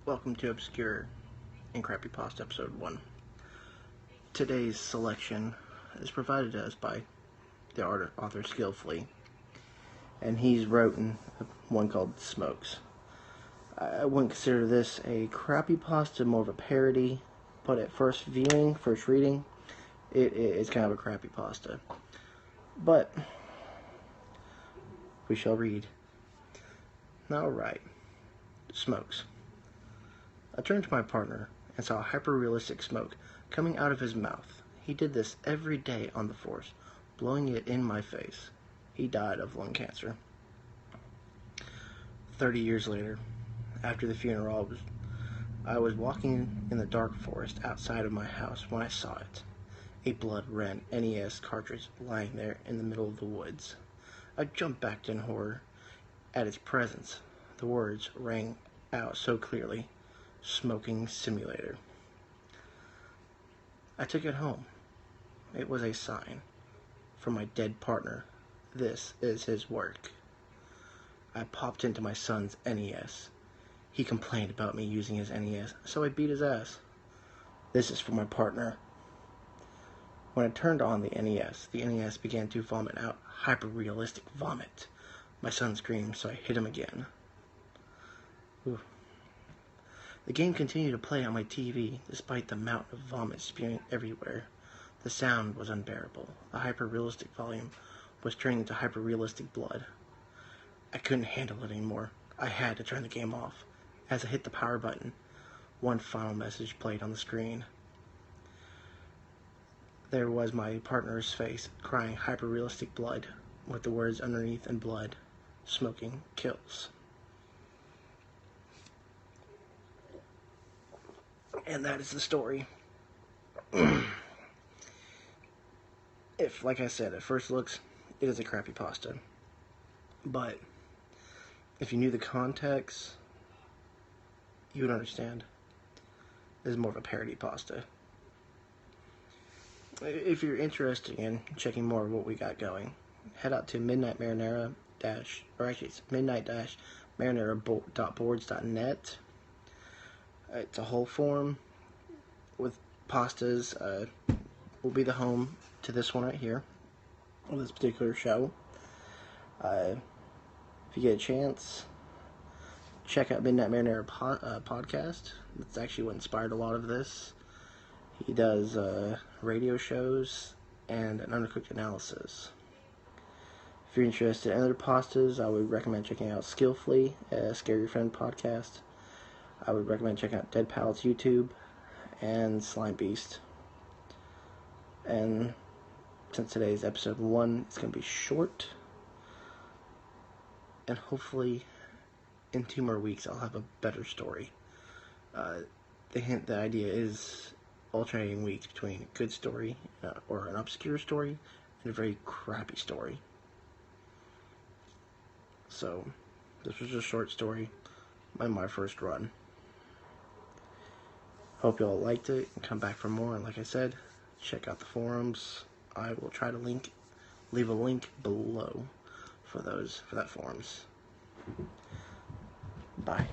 Welcome to Obscure and Creepypasta Episode 1. Today's selection is provided to us by the author Skill Fleas, and he's written one called Smokes. I wouldn't consider this a creepypasta, more of a parody, but at first reading, it's kind of a creepypasta. But we shall read. Alright. Smokes. I turned to my partner and saw a hyper-realistic smoke coming out of his mouth. He did this every day on the force, blowing it in my face. He died of lung cancer. 30 years later, after the funeral, I was walking in the dark forest outside of my house when I saw it. A blood-red NES cartridge lying there in the middle of the woods. I jumped back in horror at its presence. The words rang out so clearly. Smoking simulator. I took it home. It was a sign from my dead partner. This is his work. I popped into my son's NES. He complained about me using his NES, so I beat his ass. This is for my partner. When I turned on the NES began to vomit out hyper-realistic vomit. My son screamed, so I hit him again. Ooh. The game continued to play on my TV, despite the mountain of vomit spewing everywhere. The sound was unbearable. The hyper-realistic volume was turning into hyper-realistic blood. I couldn't handle it anymore. I had to turn the game off. As I hit the power button, one final message played on the screen. There was my partner's face, crying hyper-realistic blood, with the words underneath in blood, "Smoking kills." And that is the story. If, like I said, at first looks, it is a creepypasta. But if you knew the context, you would understand. This is more of a parody pasta. If you're interested in checking more of what we got going, head out to midnight-marinara.boards.net. It's a whole forum with pastas. Will be the home to this one right here, of this particular show. If you get a chance, check out Midnight Marinara podcast. That's actually what inspired a lot of this. He does radio shows and an undercooked analysis. If you're interested in other pastas, I would recommend checking out Skill Fleas, Scare Your Friend podcast. I would recommend checking out Dead Pal's YouTube and Slime Beast. And since today's episode 1, it's going to be short. And hopefully in 2 more weeks I'll have a better story. The idea is alternating weeks between a good story or an obscure story and a very crappy story. So this was a short story, my first run. Hope y'all liked it and come back for more. And like I said, check out the forums. I will try to leave a link below for that forums. Bye.